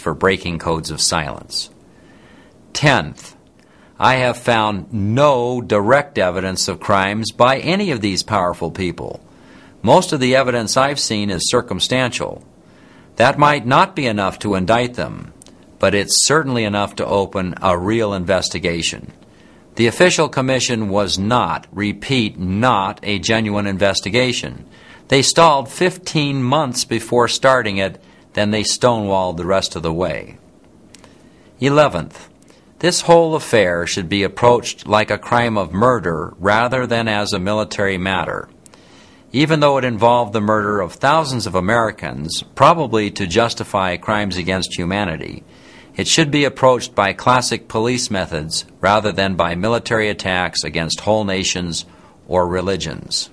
for breaking codes of silence. 10th, I have found no direct evidence of crimes by any of these powerful people. Most of the evidence I've seen is circumstantial. That might not be enough to indict them, but it's certainly enough to open a real investigation. The official commission was not, repeat, not a genuine investigation. They stalled 15 months before starting it, then they stonewalled the rest of the way. 11th, this whole affair should be approached like a crime of murder rather than as a military matter. Even though it involved the murder of thousands of Americans, probably to justify crimes against humanity, it should be approached by classic police methods rather than by military attacks against whole nations or religions.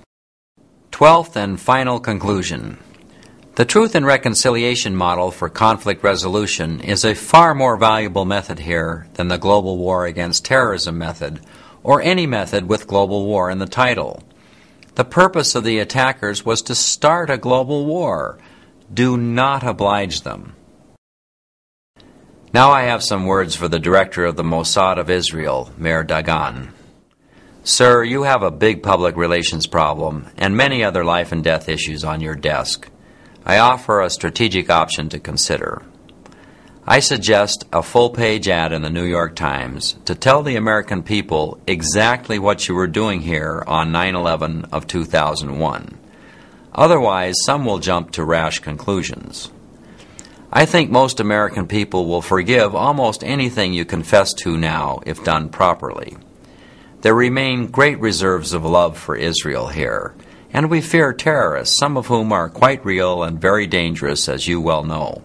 12th and final conclusion. The Truth and Reconciliation model for conflict resolution is a far more valuable method here than the Global War Against Terrorism method, or any method with global war in the title. The purpose of the attackers was to start a global war. Do not oblige them. Now I have some words for the director of the Mossad of Israel, Meir Dagan. Sir, you have a big public relations problem and many other life and death issues on your desk. I offer a strategic option to consider. I suggest a full-page ad in the New York Times to tell the American people exactly what you were doing here on 9/11 of 2001. Otherwise, some will jump to rash conclusions. I think most American people will forgive almost anything you confess to now if done properly. There remain great reserves of love for Israel here, and we fear terrorists, some of whom are quite real and very dangerous, as you well know.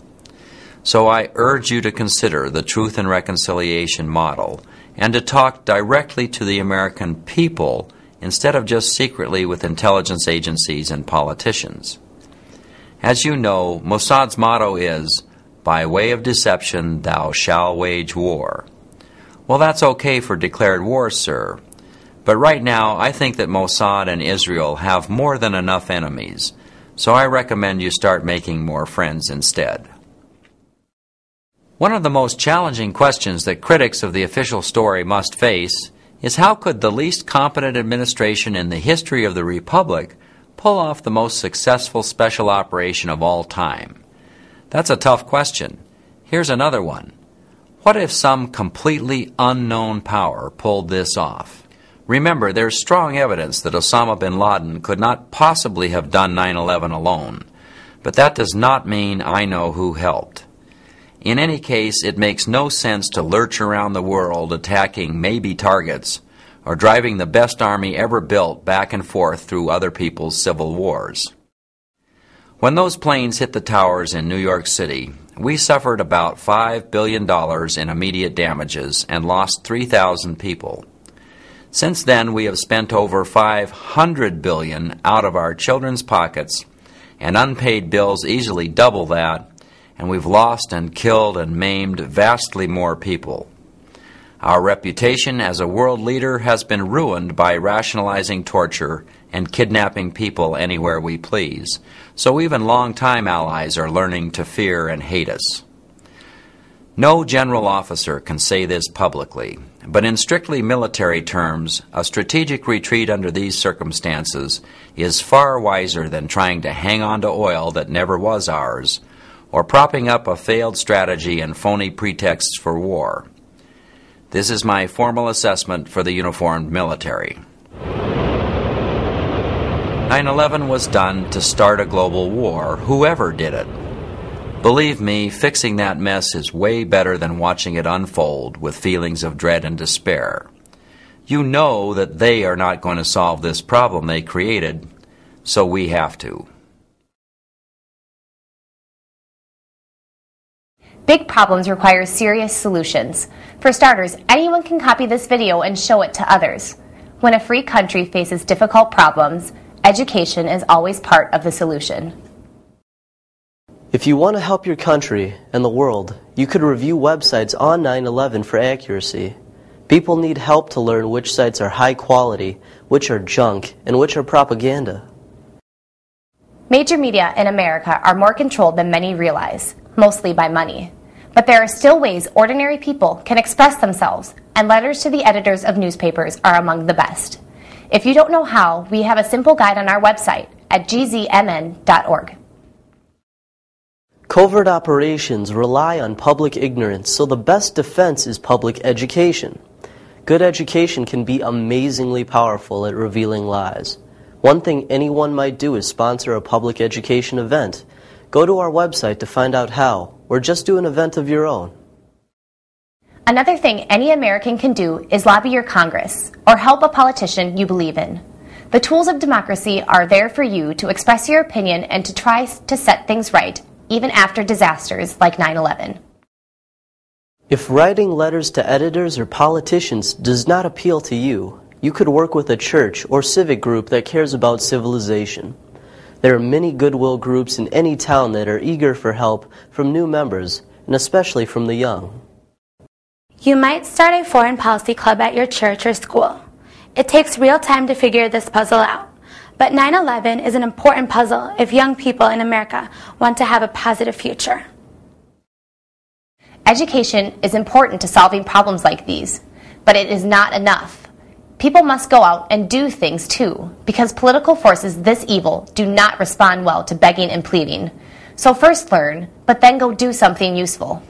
So I urge you to consider the Truth and Reconciliation model and to talk directly to the American people instead of just secretly with intelligence agencies and politicians. As you know, Mossad's motto is, "By way of deception thou shalt wage war." Well, that's okay for declared war, sir. But right now, I think that Mossad and Israel have more than enough enemies, so I recommend you start making more friends instead. One of the most challenging questions that critics of the official story must face is how could the least competent administration in the history of the Republic pull off the most successful special operation of all time? That's a tough question. Here's another one. What if some completely unknown power pulled this off? Remember, there's strong evidence that Osama bin Laden could not possibly have done 9/11 alone, but that does not mean I know who helped. In any case, it makes no sense to lurch around the world attacking maybe targets or driving the best army ever built back and forth through other people's civil wars. When those planes hit the towers in New York City, we suffered about $5 billion in immediate damages and lost 3,000 people. Since then, we have spent over $500 billion out of our children's pockets, and unpaid bills easily double that, and we've lost and killed and maimed vastly more people. Our reputation as a world leader has been ruined by rationalizing torture and kidnapping people anywhere we please, so even longtime allies are learning to fear and hate us. No general officer can say this publicly, but in strictly military terms, a strategic retreat under these circumstances is far wiser than trying to hang on to oil that never was ours, or propping up a failed strategy and phony pretexts for war. This is my formal assessment for the uniformed military. 9/11 was done to start a global war, whoever did it. Believe me, fixing that mess is way better than watching it unfold with feelings of dread and despair. You know that they are not going to solve this problem they created, so we have to. Big problems require serious solutions. For starters, anyone can copy this video and show it to others. When a free country faces difficult problems, education is always part of the solution. If you want to help your country and the world, you could review websites on 9/11 for accuracy. People need help to learn which sites are high quality, which are junk, and which are propaganda. Major media in America are more controlled than many realize, mostly by money. But there are still ways ordinary people can express themselves, and letters to the editors of newspapers are among the best. If you don't know how, we have a simple guide on our website at gzmn.org. Covert operations rely on public ignorance, so the best defense is public education. Good education can be amazingly powerful at revealing lies. One thing anyone might do is sponsor a public education event. Go to our website to find out how, or just do an event of your own. Another thing any American can do is lobby your Congress or help a politician you believe in. The tools of democracy are there for you to express your opinion and to try to set things right, even after disasters like 9/11. If writing letters to editors or politicians does not appeal to you, you could work with a church or civic group that cares about civilization. There are many goodwill groups in any town that are eager for help from new members, and especially from the young. You might start a foreign policy club at your church or school. It takes real time to figure this puzzle out, but 9/11 is an important puzzle if young people in America want to have a positive future. Education is important to solving problems like these, but it is not enough. People must go out and do things too, because political forces this evil do not respond well to begging and pleading. So first learn, but then go do something useful.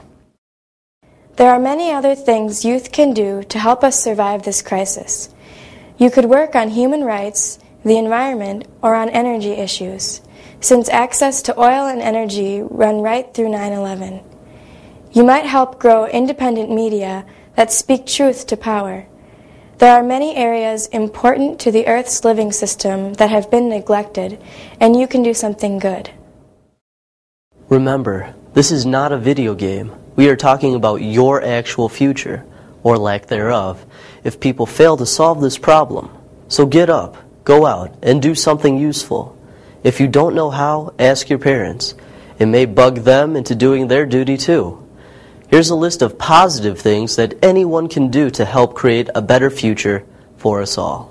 There are many other things youth can do to help us survive this crisis. You could work on human rights, the environment, or on energy issues, since access to oil and energy run right through 9/11. You might help grow independent media that speak truth to power. There are many areas important to the Earth's living system that have been neglected, and you can do something good. Remember, this is not a video game. We are talking about your actual future, or lack thereof, if people fail to solve this problem. So get up, go out, and do something useful. If you don't know how, ask your parents. It may bug them into doing their duty too. Here's a list of positive things that anyone can do to help create a better future for us all.